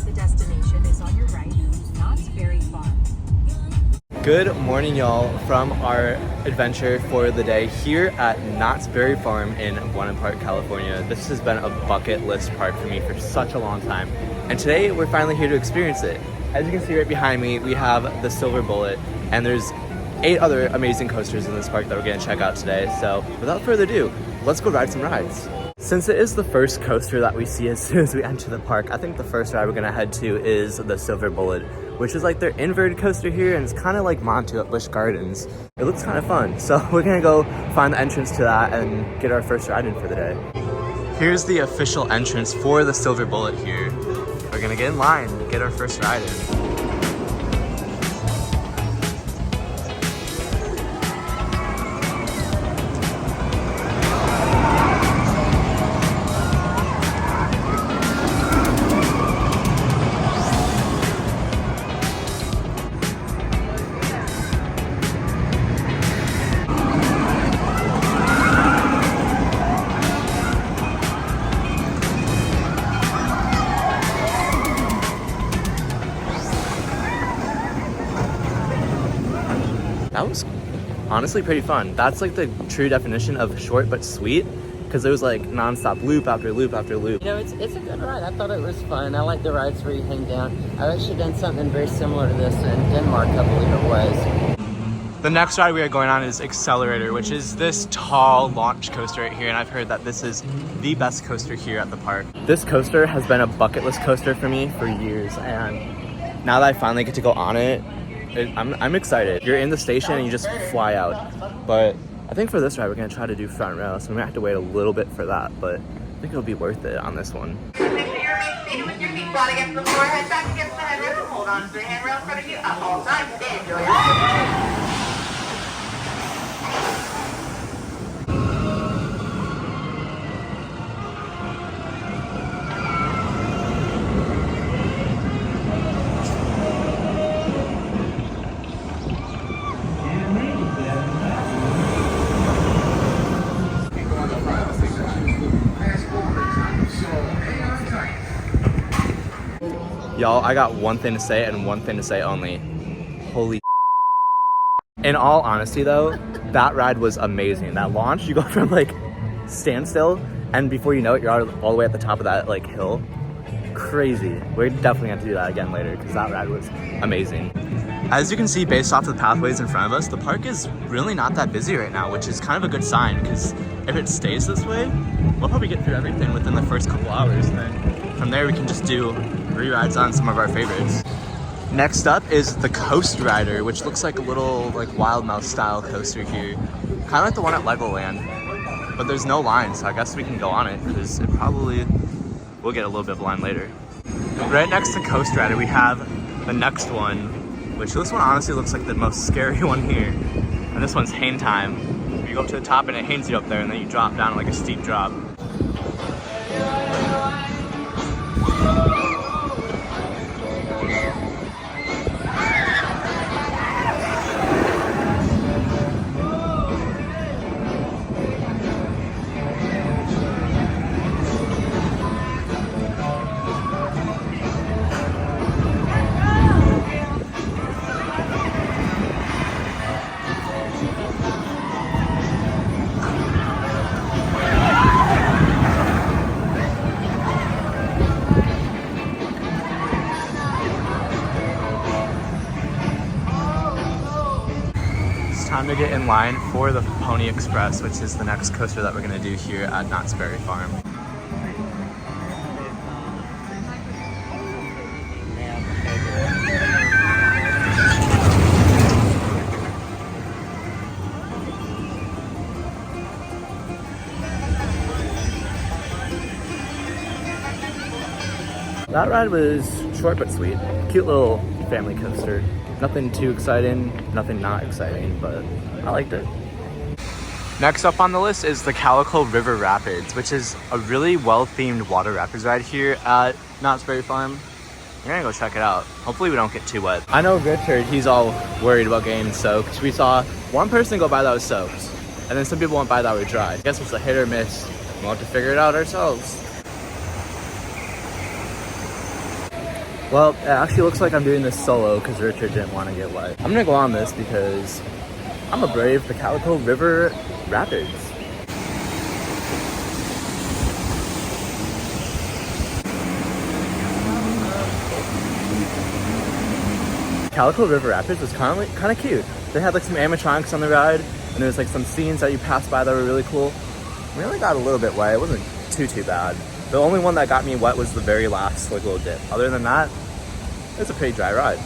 The destination is on your right, not very far. Good morning, y'all, from our adventure for the day here at Knott's Berry Farm in Buena Park, California. This has been a bucket list park for me for such a long time, and today we're finally here to experience it. As you can see right behind me, we have the Silver Bullet, and there's 8 other amazing coasters in this park that we're gonna check out today. So without further ado, let's go ride some rides. Since it is the first coaster that we see as soon as we enter the park, I think the first ride we're gonna head to is the Silver Bullet, which is like their inverted coaster here, and it's kind of like Montu at Busch Gardens. It looks kind of fun. So we're gonna go find the entrance to that and get our first ride in for the day. Here's the official entrance for the Silver Bullet here. We're gonna get in line and get our first ride in. That was honestly pretty fun. That's like the true definition of short but sweet, because it was like non-stop loop after loop after loop. You know, it's a good ride. I thought it was fun. I like the rides where you hang down. I've actually done something very similar to this in Denmark, I believe it was. The next ride we are going on is Accelerator, which is this tall launch coaster right here, and I've heard that this is the best coaster here at the park. This coaster has been a bucket list coaster for me for years, and now that I finally get to go on it, I'm excited. You're in the station and you just fly out. But I think for this ride, we're gonna try to do front row, so we might have to wait a little bit for that, but I think it'll be worth it on this one. Make sure you're seated with your feet flat against the floor, head back against the headrest, hold on to the handrail in front of you at all times. Enjoy it. Y'all, I got one thing to say and one thing to say only. Holy in all honesty though, that ride was amazing. That launch, you go from like standstill, and before you know it, you're all the way at the top of that like hill. Crazy. We're definitely gonna do that again later because that ride was amazing. As you can see, based off of the pathways in front of us, the park is really not that busy right now, which is kind of a good sign, because if it stays this way, we'll probably get through everything within the first couple hours, and then from there we can just do re-rides on some of our favorites. Next up is the Coast Rider, which looks like a little like Wild Mouse style coaster here, kind of like the one at Legoland, but there's no line, so I guess we can go on it because it probably will get a little bit of a line later. Right next to Coast Rider, we have the next one, which this one honestly looks like the most scary one here, and this one's hang time. You go up to the top and it hangs you up there, and then you drop down like a steep drop. Time to get in line for the Pony Express, which is the next coaster that we're going to do here at Knott's Berry Farm. That ride was short but sweet. Cute little family coaster. Nothing too exciting, nothing not exciting, but I liked it. Next up on the list is the Calico River Rapids, which is a really well-themed water rapids ride here at Knott's Berry Farm. We're gonna go check it out. Hopefully we don't get too wet. I know Richard, he's all worried about getting soaked. We saw one person go by that was soaked, and then some people went by that were dry. I guess it's a hit or miss. We'll have to figure it out ourselves. Well, it actually looks like I'm doing this solo because Richard didn't want to get wet. I'm gonna go on this because I'm gonna brave the Calico River Rapids. Calico River Rapids was kind of cute. They had like some animatronics on the ride, and there was like some scenes that you passed by that were really cool. We only got a little bit wet. It wasn't too bad. The only one that got me wet was the very last like little dip. Other than that, it's a pretty dry ride.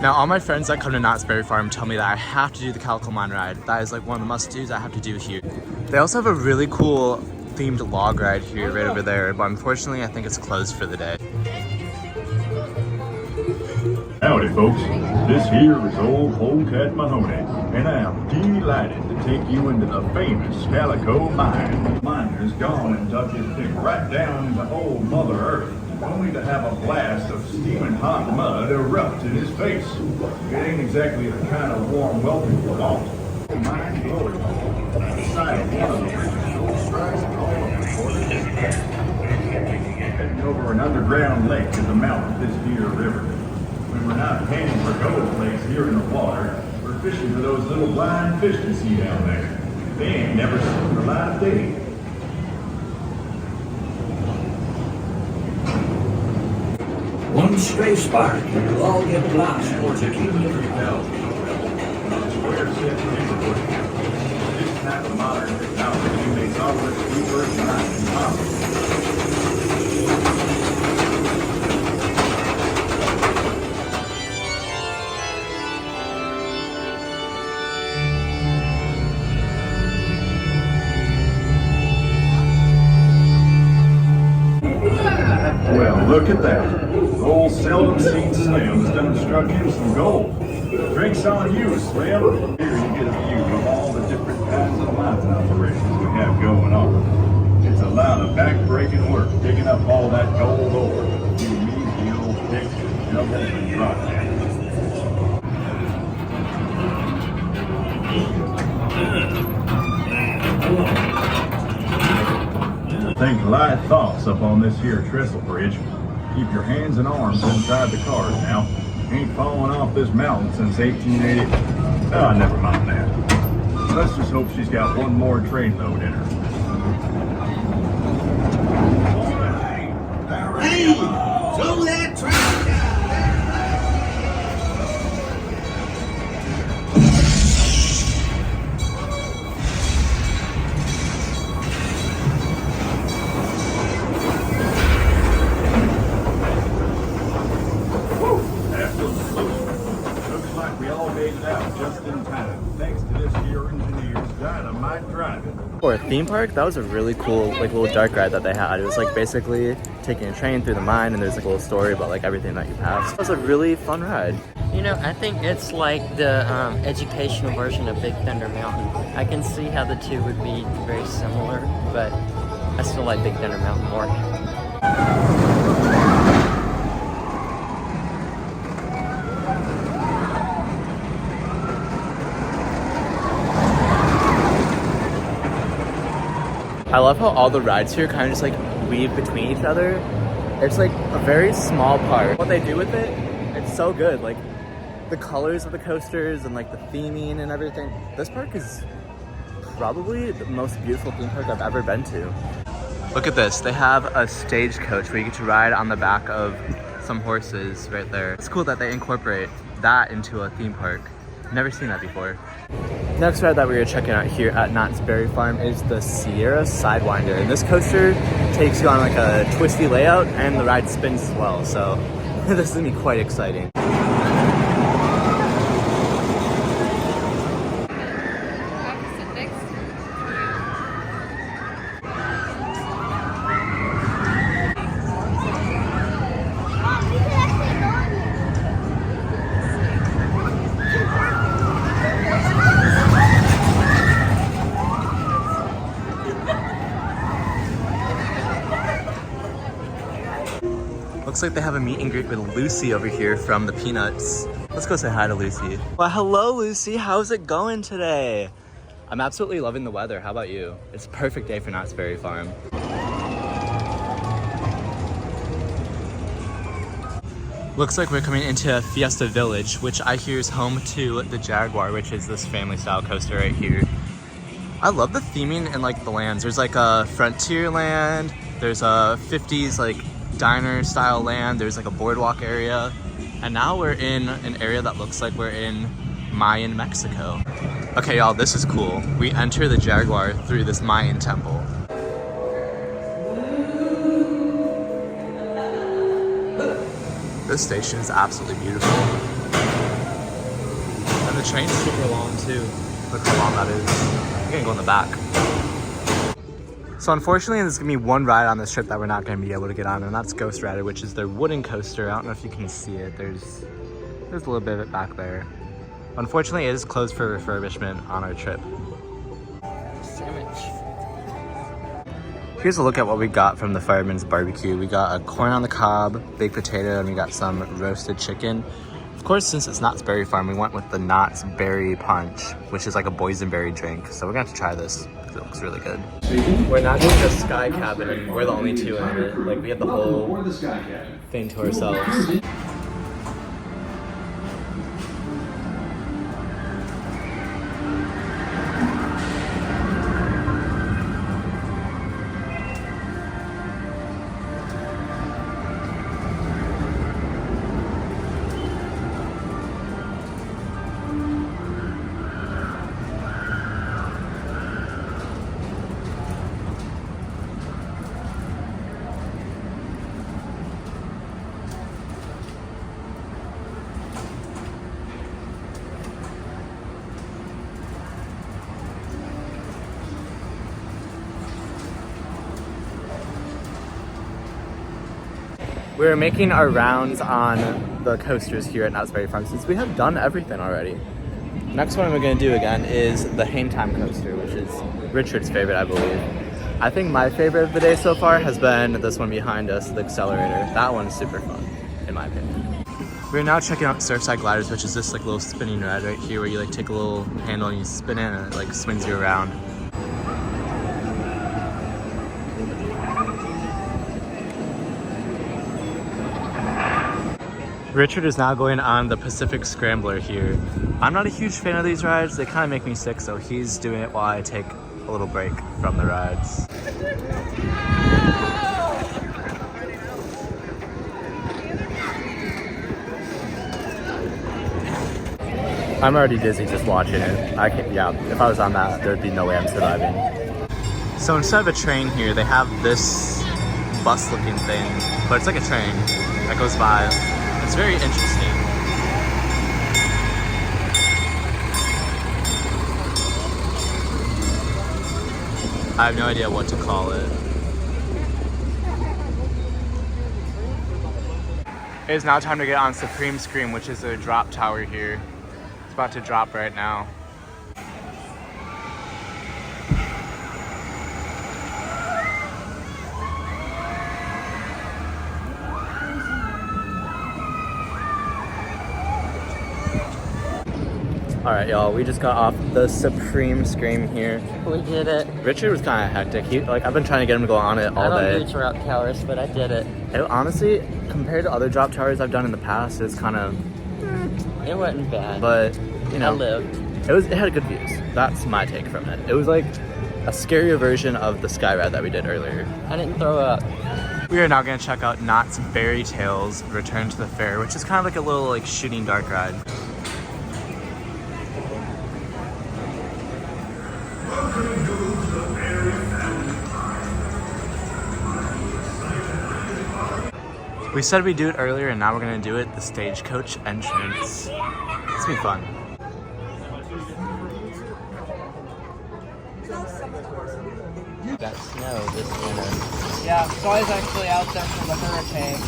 Now, all my friends that come to Knott's Berry Farm tell me that I have to do the Calico Mine ride. That is like one of the must-dos I have to do here. They also have a really cool themed log ride here right over there, but unfortunately I think it's closed for the day. Howdy folks, this here is old Polecat Mahoney, and I'm delighted to take you into the famous Calico Mine. Miner's gone and dug his pick right down into old Mother Earth, only to have a blast of steaming hot mud erupt in his face. It ain't exactly the kind of warm welcome you want. Mine glory hole, the site of one of the richest gold strikes in all of the quarters. Heading over an underground lake to the mouth of this here river. When we're not panning for gold flakes here in the water, we're fishing for those little blind fish you see down there. They ain't never seen the light of day. One stray spark and you'll all get lost towards a kingdom. Square set neighborhood. This type of modern technology makes all this deeper and not impossible. Well, look at that. Old seldom seen Slim's done struck him some gold. Drinks on you, Slim. Here you get a view of all the different kinds of mining operations we have going on. It's a lot of back-breaking work digging up all that gold ore with a few measly old picks to jump in and drop down. Think light thoughts up on this here trestle bridge. Keep your hands and arms inside the cars now. Ain't falling off this mountain since 1880. Oh, never mind that. Let's just hope she's got one more train load in her. Hey, slow that train down. For a theme park, that was a really cool like little dark ride that they had. It was like basically taking a train through the mine, and there's like a little story about like everything that you passed. It was a really fun ride. You know, I think it's like the educational version of Big Thunder Mountain. I can see how the two would be very similar, but I still like Big Thunder Mountain more. I love how all the rides here kind of just like weave between each other. It's like a very small park. What they do with it, it's so good. Like the colors of the coasters and like the theming and everything. This park is probably the most beautiful theme park I've ever been to. Look at this. They have a stagecoach where you get to ride on the back of some horses right there. It's cool that they incorporate that into a theme park. Never seen that before. Next ride that we're checking out here at Knott's Berry Farm is the Sierra Sidewinder. And this coaster takes you on like a twisty layout and the ride spins as well. So this is gonna be quite exciting. Looks like they have a meet and greet with Lucy over here from the Peanuts. Let's go say hi to Lucy. Well, hello Lucy, how's it going today? I'm absolutely loving the weather, how about you? It's a perfect day for Knott's Berry Farm. Looks like we're coming into Fiesta Village, which I hear is home to the Jaguar, which is this family style coaster right here. I love the theming and like the lands. There's like a frontier land, there's a 50s like diner style land, there's like a boardwalk area. And now we're in an area that looks like we're in Mayan Mexico. Okay, y'all, this is cool. We enter the Jaguar through this Mayan temple. This station is absolutely beautiful. And the train's super long too. Look how long that is. I'm gonna go in the back. So unfortunately, there's gonna be one ride on this trip that we're not gonna be able to get on, and that's Ghost Rider, which is their wooden coaster. I don't know if you can see it. There's a little bit of it back there. Unfortunately, it is closed for refurbishment on our trip. Sandwich. Here's a look at what we got from the Fireman's Barbecue. We got a corn on the cob, baked potato, and we got some roasted chicken. Of course, since it's Knott's Berry Farm, we went with the Knott's Berry Punch, which is like a boysenberry drink. So we're gonna have to try this because it looks really good. We're not doing the Sky Cabin, and we're the only two in it. Like, we have the whole thing to ourselves. We're making our rounds on the coasters here at Knott's Berry Farm since we have done everything already. Next one we're gonna do again is the Hang Time coaster, which is Richard's favorite, I believe. I think my favorite of the day so far has been this one behind us, the Accelerator. That one is super fun, in my opinion. We're now checking out Surfside Gliders, which is this like little spinning ride right here where you like take a little handle and you spin it and it like swings you around. Richard is now going on the Pacific Scrambler here. I'm not a huge fan of these rides. They kind of make me sick, so he's doing it while I take a little break from the rides. I'm already dizzy just watching it. I can't, yeah, if I was on that, there'd be no way I'm surviving. So instead of a train here, they have this bus-looking thing, but it's like a train that goes by. It's very interesting. I have no idea what to call it. It is now time to get on Supreme Scream, which is a drop tower here. It's about to drop right now. Alright, y'all, we just got off the Supreme Scream here. We did it. Richard was kind of hectic. I've been trying to get him to go on it all day. I don't do drop towers, but I did it. Honestly, compared to other drop towers I've done in the past, it's kind of... It wasn't bad. But, you know... I lived. It had good views. That's my take from it. It was like a scarier version of the Sky Ride that we did earlier. I didn't throw up. We are now going to check out Knott's Fairy Tales Return to the Fair, which is kind of like a little like shooting dark ride. We said we'd do it earlier, and now we're gonna do it the Stagecoach entrance. It's gonna be fun. Got snow this winter. Yeah, it's always actually out there from the hurricane.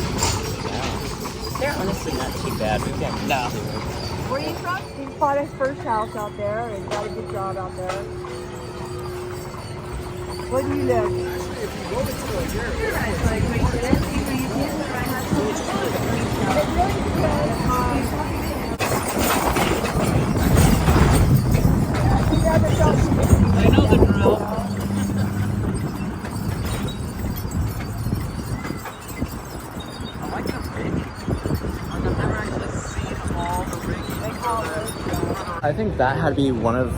Yeah. They're honestly not too bad. We've got used No. to it. Where are you from? He bought his first house out there and got a good job out there. Where do you live? I know the drill. I like the big. I think that had to be one of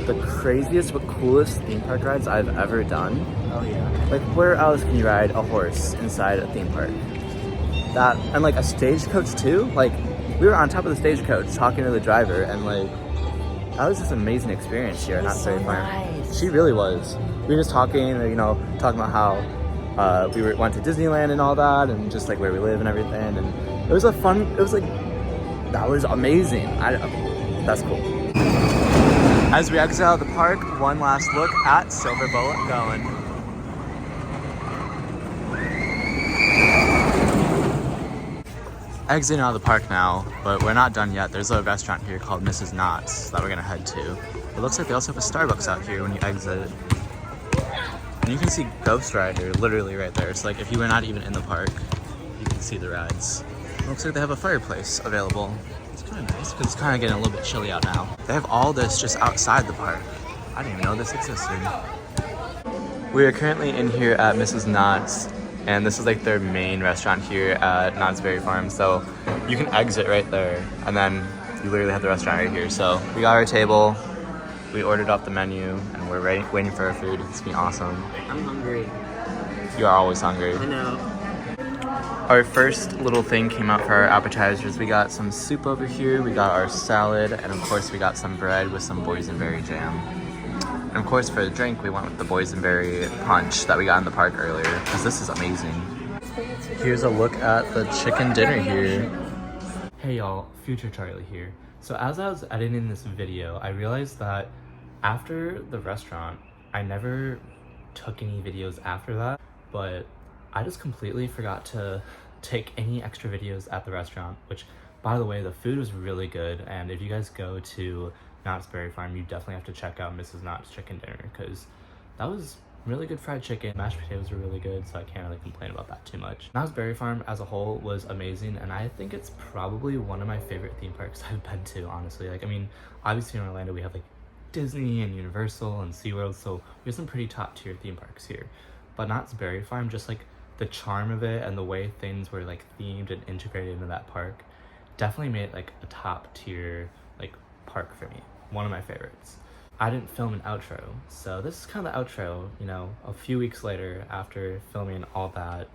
the craziest but coolest theme park rides I've ever done. Oh yeah. Like, where else can you ride a horse inside a theme park? That, and like a stagecoach too. Like, we were on top of the stagecoach talking to the driver, and like, that was just an amazing experience here at Knott's Berry Farm. Nice. She really was. We were just talking, you know, talking about how went to Disneyland and all that, and just like where we live and everything. And it was that was amazing. That's cool. As we exit out of the park, one last look at Silver Bullet going. Exiting out of the park now, but we're not done yet. There's a restaurant here called Mrs. Knott's that we're gonna head to. It looks like they also have a Starbucks out here when you exit. And you can see Ghost Rider literally right there. It's like if you were not even in the park, you can see the rides. It looks like they have a fireplace available. It's kind of nice because it's kind of getting a little bit chilly out now. They have all this just outside the park. I didn't even know this existed. We are currently in here at Mrs. Knott's, and this is like their main restaurant here at Knott's Berry Farm. So you can exit right there, and then you literally have the restaurant right here. So we got our table, we ordered off the menu, and we're waiting for our food. It's been awesome. I'm hungry. You are always hungry. I know. Our first little thing came out for our appetizers. We got some soup over here, we got our salad, and of course we got some bread with some boysenberry jam. And of course for the drink, we went with the boysenberry punch that we got in the park earlier, because this is amazing. Here's a look at the chicken dinner here. Hey y'all, Future Charlie here. So as I was editing this video, I realized that after the restaurant, I never took any videos after that, but I just completely forgot to take any extra videos at the restaurant, which, by the way, the food was really good. And if you guys go to Knott's Berry Farm, you definitely have to check out Mrs. Knott's chicken dinner, because that was really good fried chicken. Mashed potatoes were really good, so I can't really complain about that too much. Knott's Berry Farm as a whole was amazing, and I think it's probably one of my favorite theme parks I've been to, honestly. Like, I mean, obviously in Orlando we have like Disney and Universal and SeaWorld, so we have some pretty top tier theme parks here. But Knott's Berry Farm, just like the charm of it and the way things were like themed and integrated into that park, definitely made it like a top tier like park for me. One of my favorites. I didn't film an outro, so this is kind of the outro, you know, a few weeks later after filming all that.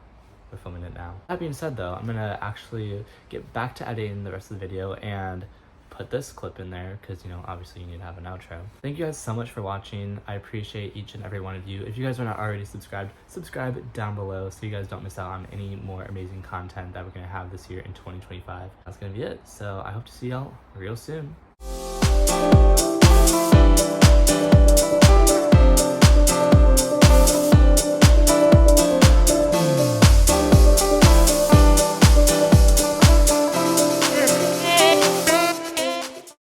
We're filming it now. That being said though, I'm gonna actually get back to editing the rest of the video and put this clip in there, because, you know, obviously you need to have an outro. Thank you guys so much for watching. I appreciate each and every one of you. If you guys are not already subscribed, subscribe down below so you guys don't miss out on any more amazing content that we're gonna have this year in 2025. That's gonna be it. So I hope to see y'all real soon.